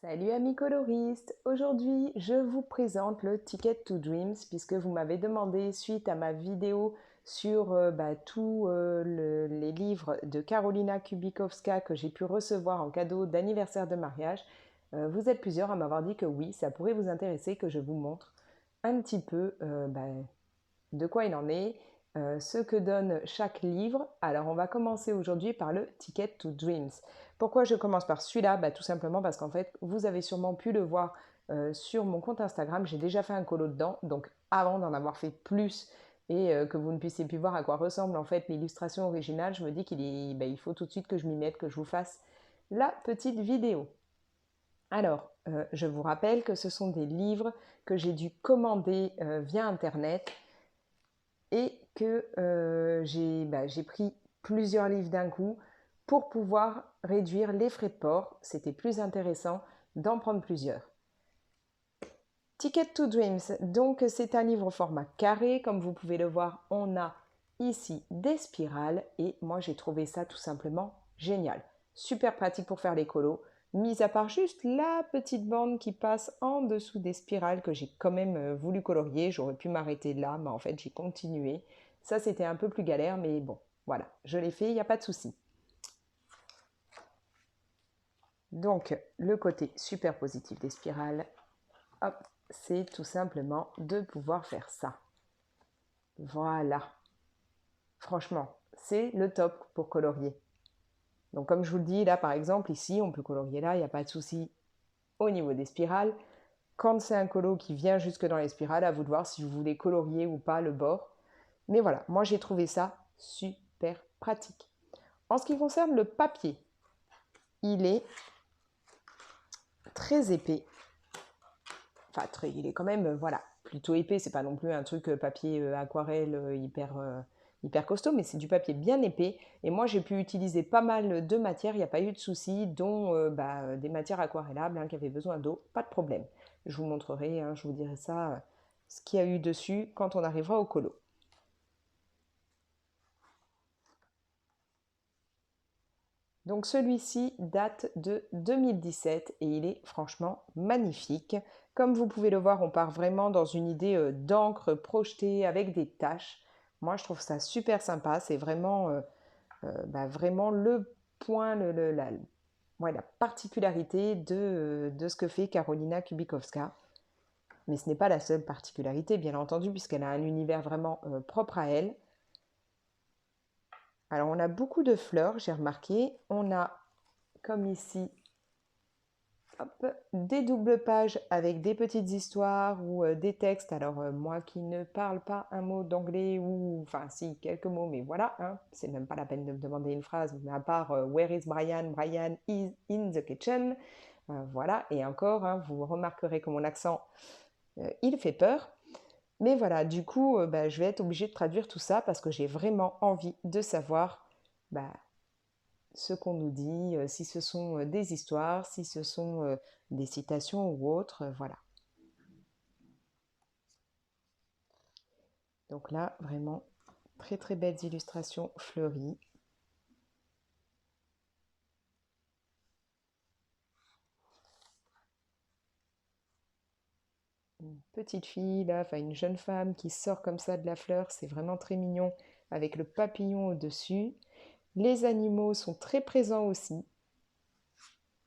Salut amis coloristes, aujourd'hui je vous présente le Ticket to Dreams puisque vous m'avez demandé suite à ma vidéo sur tous les livres de Karolina Kubikowska que j'ai pu recevoir en cadeau d'anniversaire de mariage. Vous êtes plusieurs à m'avoir dit que oui, ça pourrait vous intéresser que je vous montre un petit peu de quoi il en est, ce que donne chaque livre. Alors on va commencer aujourd'hui par le Ticket to Dreams. Pourquoi je commence par celui-là? Tout simplement parce qu'en fait, vous avez sûrement pu le voir sur mon compte Instagram, j'ai déjà fait un colo dedans, donc avant d'en avoir fait plus et que vous ne puissiez plus voir à quoi ressemble en fait l'illustration originale, je me dis il faut tout de suite que je m'y mette, que je vous fasse la petite vidéo. Alors, je vous rappelle que ce sont des livres que j'ai dû commander via Internet et que j'ai pris plusieurs livres d'un coup pour pouvoir réduire les frais de port. C'était plus intéressant d'en prendre plusieurs. Ticket to Dreams, donc c'est un livre au format carré. Comme vous pouvez le voir, on a ici des spirales et moi j'ai trouvé ça tout simplement génial. Super pratique pour faire les colos, mis à part juste la petite bande qui passe en dessous des spirales que j'ai quand même voulu colorier. J'aurais pu m'arrêter là, mais en fait j'ai continué. Ça c'était un peu plus galère, mais bon, voilà, je l'ai fait, il n'y a pas de souci. Donc le côté super positif des spirales, hop, c'est tout simplement de pouvoir faire ça. Voilà. Franchement, c'est le top pour colorier. Donc comme je vous le dis, là par exemple, ici, on peut colorier là, il n'y a pas de souci au niveau des spirales. Quand c'est un colo qui vient jusque dans les spirales, à vous de voir si vous voulez colorier ou pas le bord. Mais voilà, moi j'ai trouvé ça super pratique. En ce qui concerne le papier, il est très épais. Enfin, il est quand même, voilà, plutôt épais. C'est pas non plus un truc papier aquarelle hyper costaud, mais c'est du papier bien épais. Et moi, j'ai pu utiliser pas mal de matières, il n'y a pas eu de soucis, dont des matières aquarellables qui avaient besoin d'eau, pas de problème. Je vous montrerai, je vous dirai ça, ce qu'il y a eu dessus quand on arrivera au colo. Donc celui-ci date de 2017 et il est franchement magnifique. Comme vous pouvez le voir, on part vraiment dans une idée d'encre projetée avec des taches. Moi, je trouve ça super sympa. C'est vraiment, vraiment le point, la particularité de ce que fait Karolina Kubikowska. Mais ce n'est pas la seule particularité, bien entendu, puisqu'elle a un univers vraiment propre à elle. Alors, on a beaucoup de fleurs, j'ai remarqué. On a, comme ici, hop, des doubles pages avec des petites histoires ou des textes. Alors moi qui ne parle pas un mot d'anglais ou enfin si quelques mots, mais voilà, c'est même pas la peine de me demander une phrase. Mais à part Where is Brian? Brian is in the kitchen. Voilà, et encore, vous remarquerez que mon accent il fait peur. Mais voilà, du coup, je vais être obligée de traduire tout ça parce que j'ai vraiment envie de savoir bah, ce qu'on nous dit, si ce sont des histoires, si ce sont des citations ou autres, voilà. Donc là, vraiment, très très belles illustrations fleuries. Une petite fille là, enfin une jeune femme qui sort comme ça de la fleur, c'est vraiment très mignon avec le papillon au-dessus. Les animaux sont très présents aussi.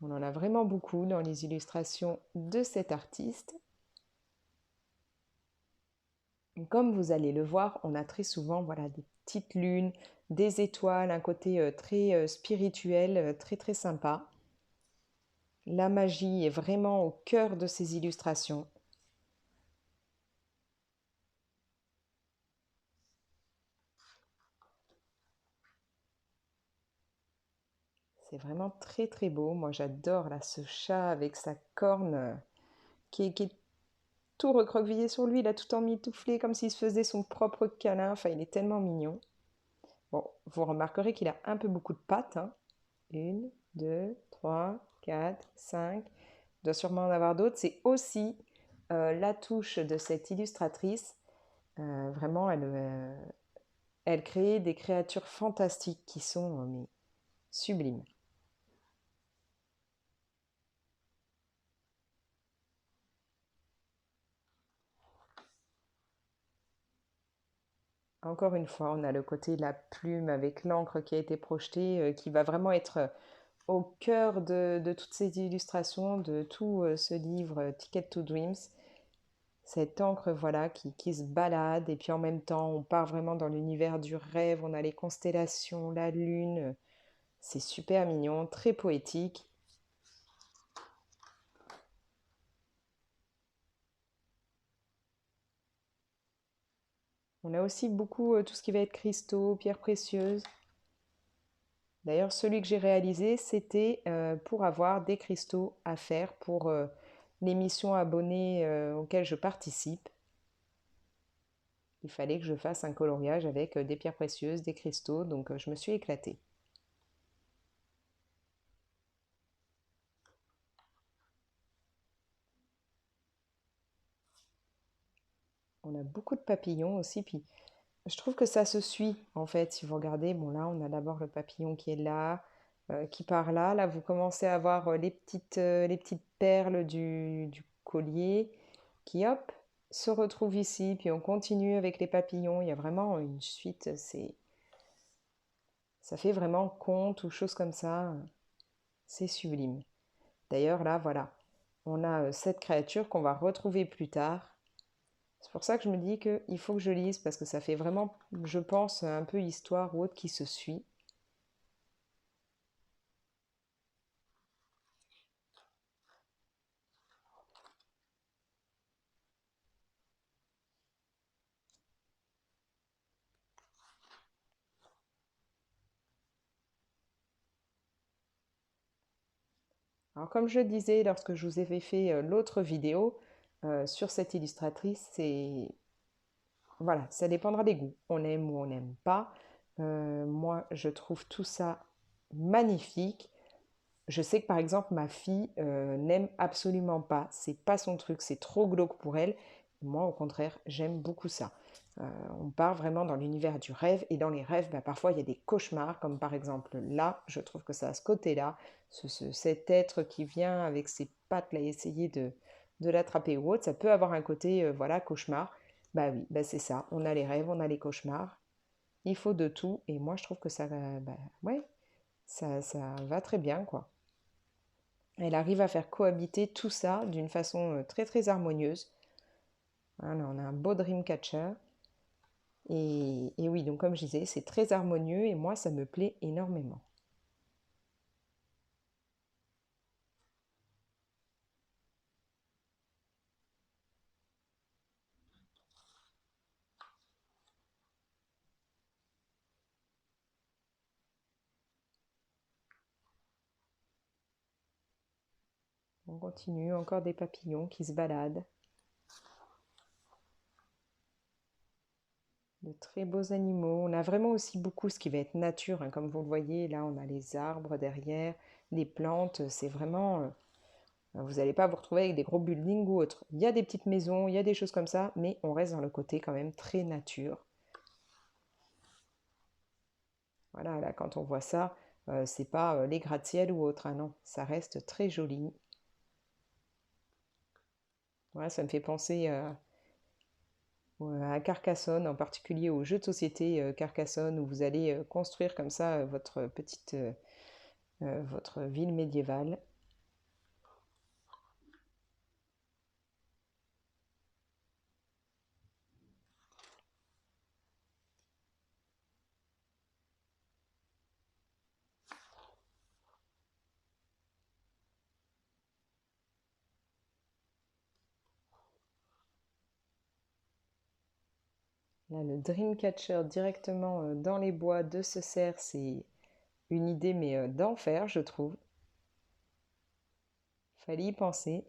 On en a vraiment beaucoup dans les illustrations de cet artiste. Comme vous allez le voir, on a très souvent voilà, des petites lunes, des étoiles, un côté très spirituel, très très sympa. La magie est vraiment au cœur de ces illustrations. C'est vraiment très très beau. Moi j'adore là ce chat avec sa corne qui est tout recroquevillé sur lui, il a tout emmitouflé comme s'il se faisait son propre câlin. Enfin, il est tellement mignon. Bon, vous remarquerez qu'il a un peu beaucoup de pattes. Une, deux, trois, quatre, cinq. Il doit sûrement en avoir d'autres. C'est aussi la touche de cette illustratrice. Vraiment, elle crée des créatures fantastiques qui sont mais, sublimes. Encore une fois, on a le côté de la plume avec l'encre qui a été projetée, qui va vraiment être au cœur de toutes ces illustrations, de tout ce livre Ticket to Dreams. Cette encre, voilà, qui se balade, et puis en même temps, on part vraiment dans l'univers du rêve, on a les constellations, la lune, c'est super mignon, très poétique. On a aussi beaucoup tout ce qui va être cristaux, pierres précieuses. D'ailleurs, celui que j'ai réalisé, c'était pour avoir des cristaux à faire pour l'émission abonnée auquel je participe. Il fallait que je fasse un coloriage avec des pierres précieuses, des cristaux, donc je me suis éclatée. On a beaucoup de papillons aussi, puis je trouve que ça se suit en fait. Si vous regardez, bon là, on a d'abord le papillon qui est là, qui part là. Là, vous commencez à voir les petites perles du collier qui, hop, se retrouvent ici. Puis on continue avec les papillons. Il y a vraiment une suite. Ça fait vraiment conte ou chose comme ça. C'est sublime. D'ailleurs, là, voilà, on a cette créature qu'on va retrouver plus tard. C'est pour ça que je me dis qu'il faut que je lise parce que ça fait vraiment, je pense, un peu histoire ou autre qui se suit. Alors comme je le disais lorsque je vous avais fait l'autre vidéo sur cette illustratrice, c'est voilà, ça dépendra des goûts. On aime ou on n'aime pas. Moi, je trouve tout ça magnifique. Je sais que par exemple ma fille n'aime absolument pas. C'est pas son truc, c'est trop glauque pour elle. Moi, au contraire, j'aime beaucoup ça. Euh, on part vraiment dans l'univers du rêve et dans les rêves, bah, parfois il y a des cauchemars, comme par exemple là, je trouve que ça a ce côté-là, cet être qui vient avec ses pattes là essayer de l'attraper ou autre, ça peut avoir un côté voilà cauchemar. Bah oui, bah c'est ça. On a les rêves, on a les cauchemars. Il faut de tout et moi je trouve que ça va, bah, ouais, ça va très bien quoi. Elle arrive à faire cohabiter tout ça d'une façon très très harmonieuse. Voilà, on a un beau dreamcatcher. Et oui, donc comme je disais, c'est très harmonieux et moi, ça me plaît énormément. On continue, encore des papillons qui se baladent, de très beaux animaux. On a vraiment aussi beaucoup ce qui va être nature, hein, comme vous le voyez, là on a les arbres derrière, les plantes, c'est vraiment... vous n'allez pas vous retrouver avec des gros buildings ou autre. Il y a des petites maisons, il y a des choses comme ça, mais on reste dans le côté quand même très nature. Voilà, là quand on voit ça, c'est pas les gratte-ciel ou autre, hein, non, ça reste très joli. Voilà, ça me fait penser à Carcassonne, en particulier au jeu de société Carcassonne, où vous allez construire comme ça votre ville médiévale. Là, le Dreamcatcher directement dans les bois de ce cerf, c'est une idée mais d'enfer, je trouve. Fallait y penser.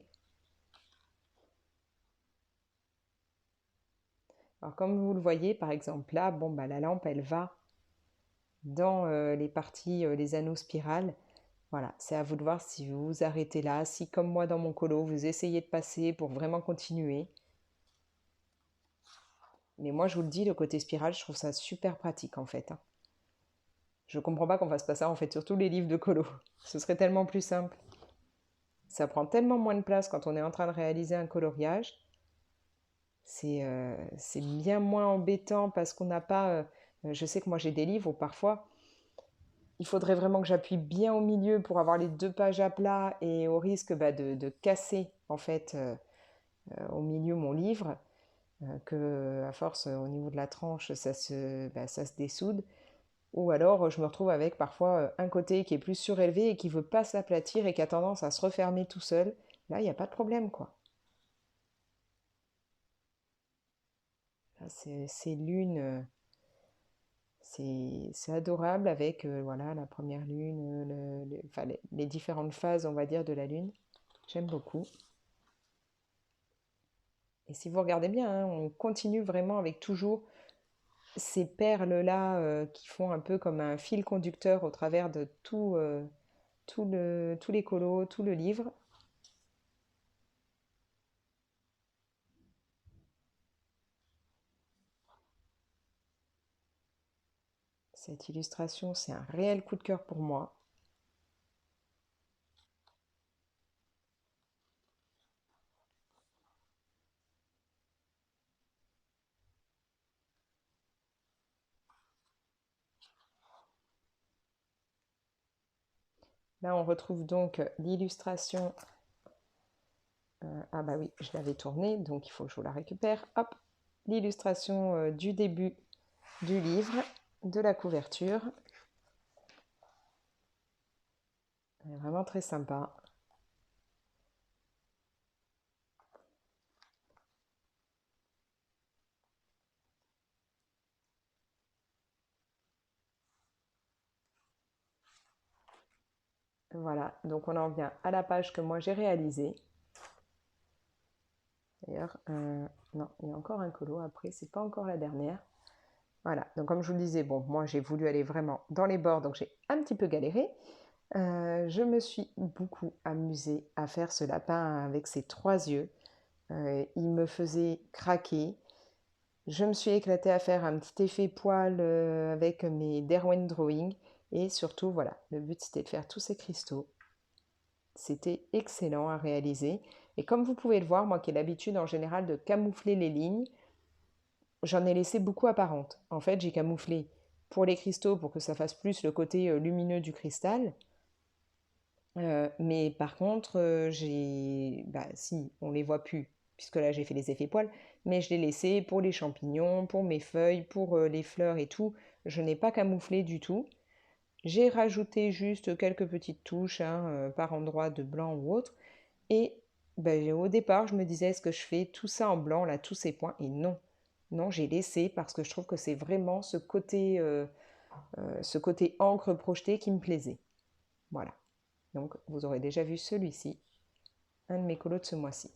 Alors comme vous le voyez, par exemple là, bon bah la lampe elle va dans les parties, les anneaux spirales. Voilà, c'est à vous de voir si vous vous arrêtez là, si comme moi dans mon colo, vous essayez de passer pour vraiment continuer. Mais moi, je vous le dis, le côté spirale, je trouve ça super pratique en fait, hein. Je comprends pas qu'on fasse pas ça en fait sur tous les livres de colo. Ce serait tellement plus simple. Ça prend tellement moins de place quand on est en train de réaliser un coloriage. c'est bien moins embêtant parce qu'on n'a pas... je sais que moi j'ai des livres où parfois il faudrait vraiment que j'appuie bien au milieu pour avoir les deux pages à plat et au risque bah, de casser en fait au milieu mon livre, que à force au niveau de la tranche ça se dessoude. Ou alors je me retrouve avec parfois un côté qui est plus surélevé et qui veut pas s'aplatir et qui a tendance à se refermer tout seul. Là, il n'y a pas de problème quoi. Là, c'est lune, c'est adorable avec voilà, la première lune, enfin, les différentes phases, on va dire, de la lune. J'aime beaucoup. Et si vous regardez bien, hein, on continue vraiment avec toujours ces perles-là qui font un peu comme un fil conducteur au travers de tous les colos, tout le livre. Cette illustration, c'est un réel coup de cœur pour moi. Là, on retrouve donc l'illustration. Ah bah oui, je l'avais tournée, donc il faut que je vous la récupère. Hop, l'illustration du début du livre, de la couverture. Elle est vraiment très sympa. Voilà, donc on en vient à la page que moi j'ai réalisée. D'ailleurs, non, il y a encore un colo après, c'est pas encore la dernière. Voilà, donc comme je vous le disais, bon, moi j'ai voulu aller vraiment dans les bords, donc j'ai un petit peu galéré. Je me suis beaucoup amusée à faire ce lapin avec ses trois yeux. Il me faisait craquer. Je me suis éclatée à faire un petit effet poil avec mes Derwent Drawing. Et surtout, voilà, le but c'était de faire tous ces cristaux. C'était excellent à réaliser. Et comme vous pouvez le voir, moi qui ai l'habitude en général de camoufler les lignes, j'en ai laissé beaucoup apparentes. En fait, j'ai camouflé pour les cristaux pour que ça fasse plus le côté lumineux du cristal. Mais par contre, bah, si, on les voit plus, puisque là j'ai fait les effets poils, mais je l'ai laissé pour les champignons, pour mes feuilles, pour les fleurs et tout. Je n'ai pas camouflé du tout. J'ai rajouté juste quelques petites touches hein, par endroit de blanc ou autre. Et ben, au départ, je me disais, est-ce que je fais tout ça en blanc, là, tous ces points? Et non, non, j'ai laissé parce que je trouve que c'est vraiment ce côté encre projetée qui me plaisait. Voilà. Donc, vous aurez déjà vu celui-ci, un de mes colos de ce mois-ci.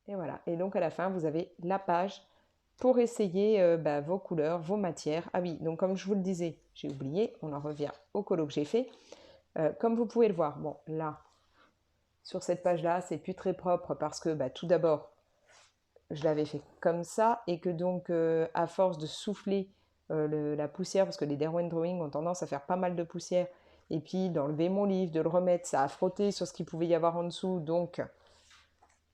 Et voilà. Et donc, à la fin, vous avez la page pour essayer bah, vos couleurs, vos matières. Ah oui, donc comme je vous le disais, j'ai oublié, on en revient au colo que j'ai fait. Comme vous pouvez le voir, bon, là, sur cette page-là, c'est plus très propre parce que bah, tout d'abord, je l'avais fait comme ça et que donc, à force de souffler la poussière, parce que les Derwent Drawing ont tendance à faire pas mal de poussière, et puis d'enlever mon livre, de le remettre, ça a frotté sur ce qu'il pouvait y avoir en dessous, donc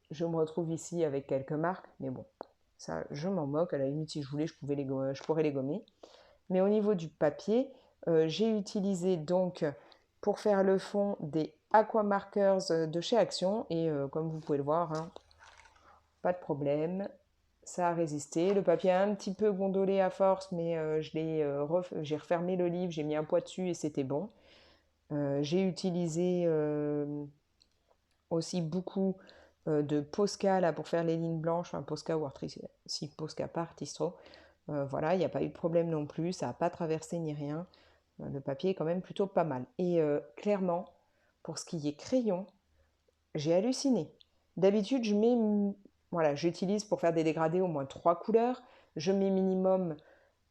je me retrouve ici avec quelques marques, mais bon, ça, je m'en moque. À la limite, si je voulais, je pourrais les gommer. Mais au niveau du papier, j'ai utilisé donc pour faire le fond des Aqua Markers de chez Action. Et comme vous pouvez le voir, hein, pas de problème. Ça a résisté. Le papier a un petit peu gondolé à force, mais j'ai refermé le livre, j'ai mis un poids dessus et c'était bon. J'ai utilisé aussi beaucoup de Posca là, pour faire les lignes blanches, enfin Posca ou si Posca pas Artistro. Voilà, il n'y a pas eu de problème non plus, ça n'a pas traversé ni rien. Le papier est quand même plutôt pas mal. Et clairement, pour ce qui est crayon, j'ai halluciné. D'habitude, voilà, j'utilise pour faire des dégradés au moins trois couleurs. Je mets minimum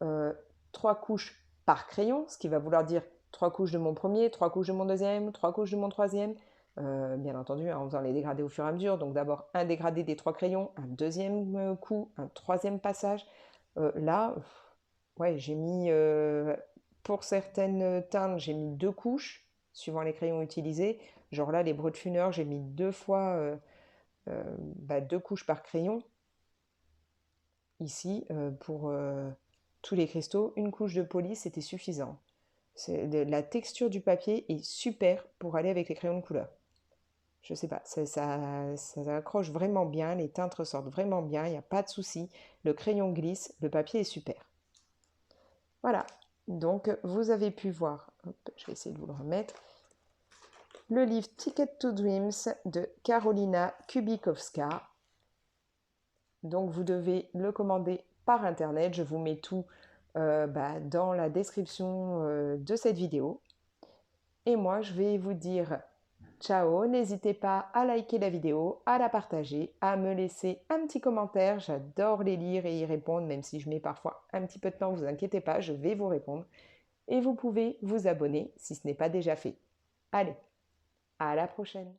euh, trois couches par crayon, ce qui va vouloir dire trois couches de mon premier, trois couches de mon deuxième, trois couches de mon troisième. Bien entendu, hein, en faisant les dégradés au fur et à mesure. Donc d'abord un dégradé des trois crayons, un deuxième coup, un troisième passage. Là, ouais, j'ai mis, pour certaines teintes, j'ai mis deux couches. suivant les crayons utilisés. Genre là, les Brutfunner, j'ai mis 2 fois 2 couches par crayon. Ici, pour tous les cristaux, une couche de police, c'était suffisant. La texture du papier est super pour aller avec les crayons de couleur. Je sais pas, ça accroche vraiment bien, les teintes ressortent vraiment bien, il n'y a pas de souci. Le crayon glisse, le papier est super. Voilà, donc vous avez pu voir, hop, je vais essayer de vous le remettre, le livre Ticket to Dreams de Karolina Kubikowska. Donc vous devez le commander par internet, je vous mets tout dans la description de cette vidéo. Et moi je vais vous dire ciao, n'hésitez pas à liker la vidéo, à la partager, à me laisser un petit commentaire, j'adore les lire et y répondre, même si je mets parfois un petit peu de temps, vous inquiétez pas, je vais vous répondre. Et vous pouvez vous abonner si ce n'est pas déjà fait. Allez, à la prochaine!